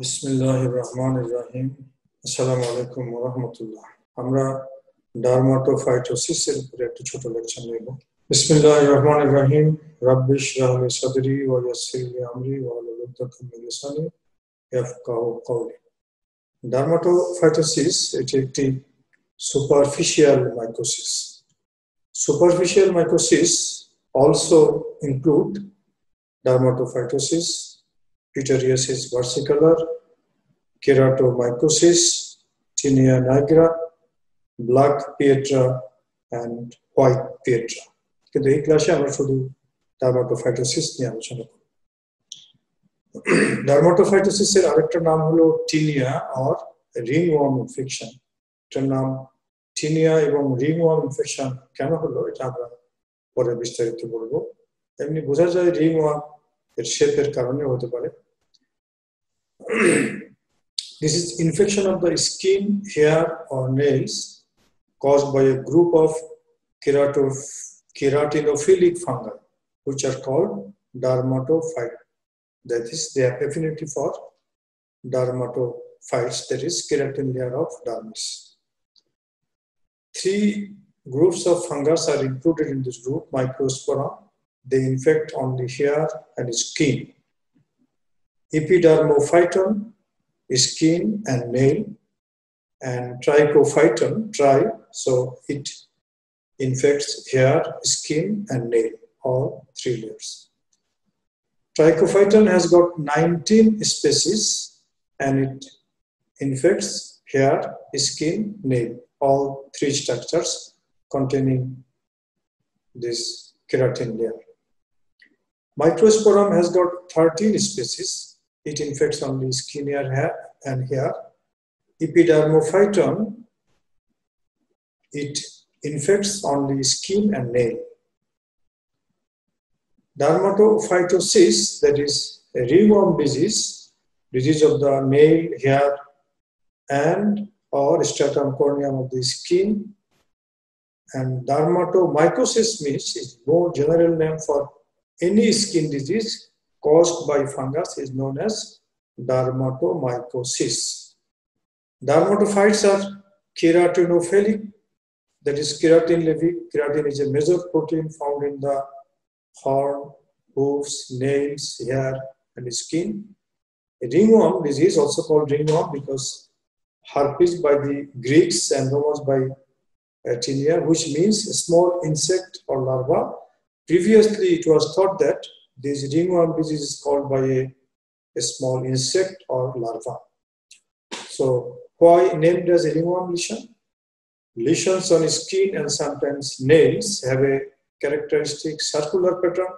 बिस्मिल्लाहिर्रहमानिर्रहीम। अस्सलामु अलैकुम व रहमतुल्लाह। আমরা ডারমাটোফাইটোসিসের উপরে একটা ছোট লেকচার নেব। বিসমিল্লাহির্রহমানির্রহিম। রাব্বি ইশরাহ লি সাদরি ওয়া ইয়াসসির লি আমরি ওয়াহলুল উকদাতাম মিন লিসানি ইয়াফকাহু কওলি। ডারমাটোফাইটোসিস এটি একটি superficial mycosis. Superficial mycosis also include dermatophytosis, pityriasis versicolor, keratomycosis, tinea nigra, black pietra, and white pietra. কিন্তু এই ক্লাসে আমরা শুধু ডারমাটোফাইটোসিস নিয়ে আলোচনা করব। ডারমাটোফাইটোসিসের আরেকটা নাম হলো টিনিয়া অর রিংওয়ার্ম ইনফেকশন। এটার নাম টিনিয়া এবং রিংওয়ার্ম ইনফেকশন কেন হলো এটা আমরা পরে বিস্তারিত বলবো। এমনি বোঝা যায় রিংওয়ার্ম এর শেপের কারণে হতে পারে। This is infection of the skin, hair or nails caused by a group of keratinophilic fungi which are called dermatophytes. That is, they have affinity for dermatophytes, that is keratin layer of dermis. Three groups of fungus are included in this group. Microsporum, they infect on the hair and skin. Epidermophyton, skin and nail, and Trichophyton, so it infects hair, skin, and nail, all three layers. Trichophyton has got 19 species and it infects hair, skin, nail, all three structures containing this keratin layer. Microsporum has got 13 species. It infects only skin, hair, and hair. Epidermophyton, it infects only skin and nail. Dermatophytosis, that is a ringworm disease of the nail, hair, and or stratum corneum of the skin. And dermatomycosis means is more general name for any skin disease caused by fungus is known as dermatomycosis. Dermatophytes are keratinophilic, that is keratin-levic. Keratin is a major protein found in the horn, hooves, nails, hair, and skin. Ringworm disease, also called ringworm because herpes by the Greeks and Romans by tinea, which means a small insect or larva. Previously, it was thought that this ringworm disease is caused by a small insect or larva. So, why named as a ringworm lesion? Lesions on skin and sometimes nails have a characteristic circular pattern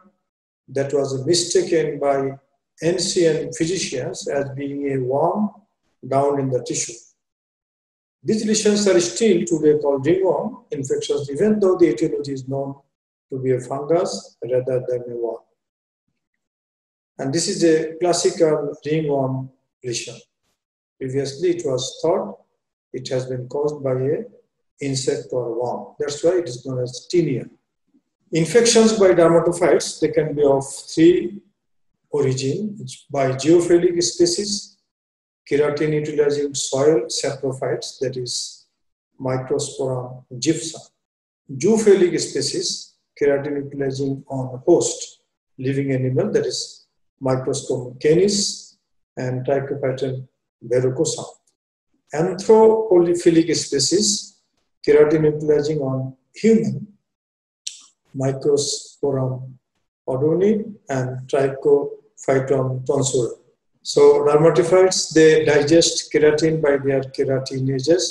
that was mistaken by ancient physicians as being a worm down in the tissue. These lesions are still today called ringworm infections, even though the etiology is known to be a fungus rather than a worm. And this is a classical ringworm lesion. Previously, it was thought it has been caused by an insect or worm. That's why it is known as tinea. Infections by dermatophytes, they can be of three origin: by geophilic species, keratin-utilizing soil saprophytes, that is Microsporum gypsum. Zoophilic species, keratin-utilizing on host, living animal, that is Microsporum canis and Trichophyton verrucosum. Anthropophilic species, keratin-utilizing on human, Microsporum odoni and Trichophyton tonsura. So dermatophytes, they digest keratin by their keratinases.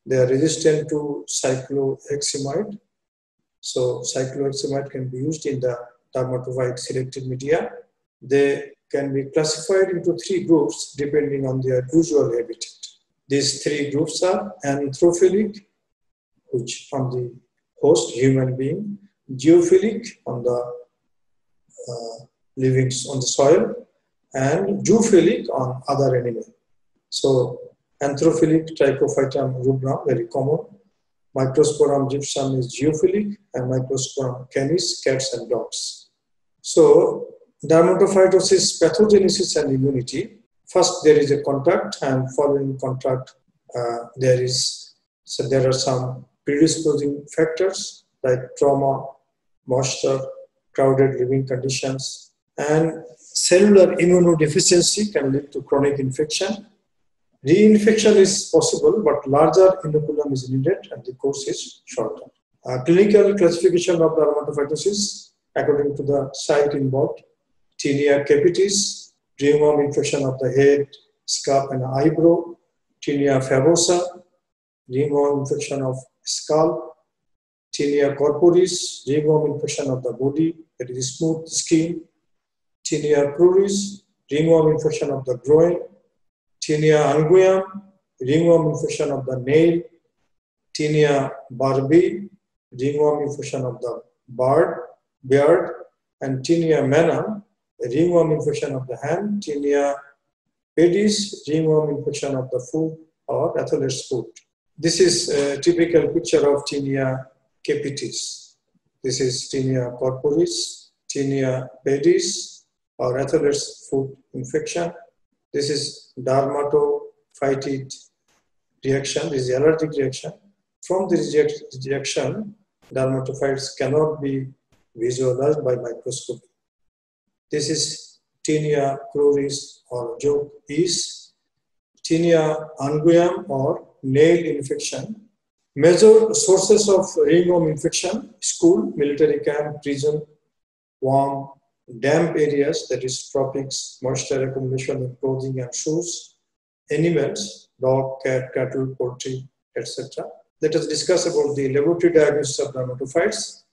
They are resistant to cycloheximide. So cycloheximide can be used in the dermatophyte selected media. They can be classified into three groups depending on their usual habitat. These three groups are anthrophilic, which on the host human being, geophilic on the living on the soil, and zoophilic on other animals. So anthrophilic Trichophyton rubrum, very common. Microsporum gypsum is geophilic, and Microsporum canis, cats and dogs. So dermatophytosis, pathogenesis and immunity. First, there is a contact, and following contact, there are some predisposing factors like trauma, moisture, crowded living conditions, and cellular immunodeficiency can lead to chronic infection. Reinfection is possible, but larger inoculum is needed and the course is shorter. Clinical classification of dermatophytosis according to the site involved: tinea capitis, ringworm infection of the head, scalp, and eyebrow; tinea favosa, ringworm infection of scalp; tinea corporis, ringworm infection of the body, that is smooth skin; tinea cruris, ringworm infection of the groin; tinea unguium, ringworm infection of the nail; tinea barbae, ringworm infection of the beard; and tinea manum, ringworm infection of the hand; tinea pedis, ringworm infection of the foot or athlete's foot. This is a typical picture of tinea capitis. This is tinea corporis, tinea pedis or athlete's foot infection. This is dermatophytid reaction. This is allergic reaction. From this reaction, dermatophytes cannot be visualized by microscopy. This is tinea cruris or joke is tinea unguium or nail infection. Major sources of ringworm infection: school, military camp, prison, warm, damp areas, that is tropics, moisture accumulation in clothing and shoes, animals, dog, cat, cattle, poultry, etc. Let us discuss about the laboratory diagnosis of dermatophytes.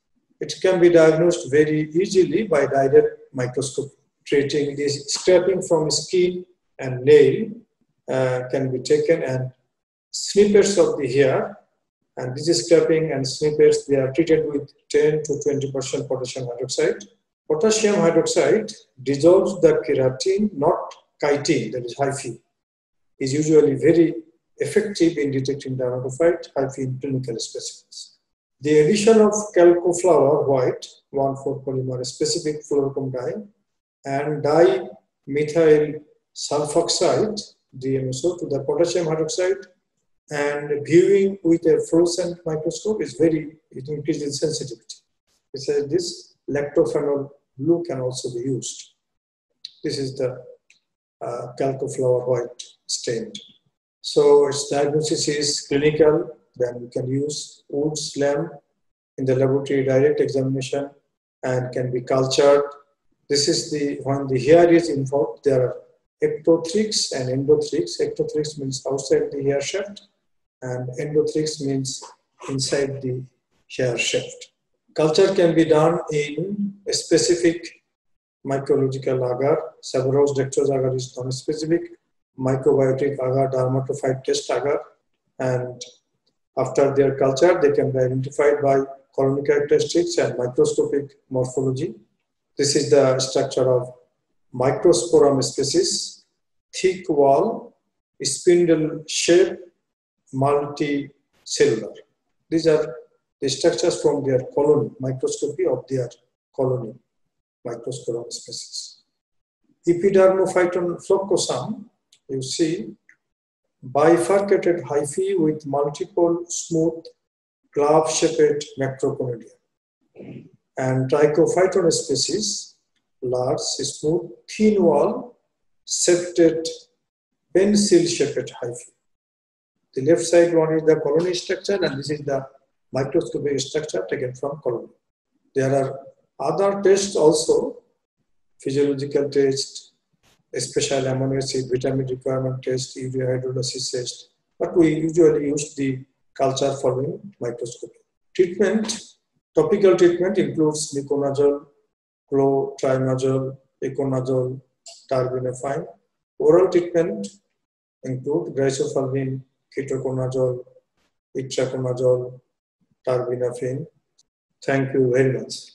It can be diagnosed very easily by direct microscopy. Treating this scraping from skin and nail can be taken, and snippets of the hair, and this is scraping and snippets, they are treated with 10 to 20% potassium hydroxide. Potassium hydroxide dissolves the keratin, not chitin, that is hyphae, is usually very effective in detecting dermatophyte hyphae in clinical specimens. The addition of chalcoflower white 1,4-polymer specific fluorochrome dye and dimethyl sulfoxide DMSO to the potassium hydroxide and viewing with a fluorescent microscope is it increases sensitivity. It says this lactophenol blue can also be used. This is the chalcoflower white stained. So its diagnosis is clinical. Then you can use Wood's lamp in the laboratory direct examination and can be cultured. This is when the hair is involved, there are ectothrics and endothrix. Ectothrics means outside the hair shaft, and endothrix means inside the hair shaft. Culture can be done in a specific mycological agar. Severous dextrose agar is non-specific. Microbiotic agar, dermatophyte test agar, and after their culture, they can be identified by colony characteristics and microscopic morphology. This is the structure of Microsporum species: thick wall, spindle shape, multicellular. These are the structures from their colony, microscopy of their colony, Microsporum species. Epidermophyton floccosum, you see bifurcated hyphae with multiple smooth glove-shaped macroconoidea. And Trichophyton species, large, smooth, thin wall, septate, pencil-shaped hyphae. The left side one is the colony structure, and this is the microscopic structure taken from colony. There are other tests also, physiological tests, special amino acid, vitamin requirement test, urea hydrolysis test, but we usually use the culture following microscopy. Treatment, topical treatment includes miconazole, clotrimazole, iconazole, terbinafine. Oral treatment include glycophalin, ketoconazole, itraconazole, terbinafine. Thank you very much.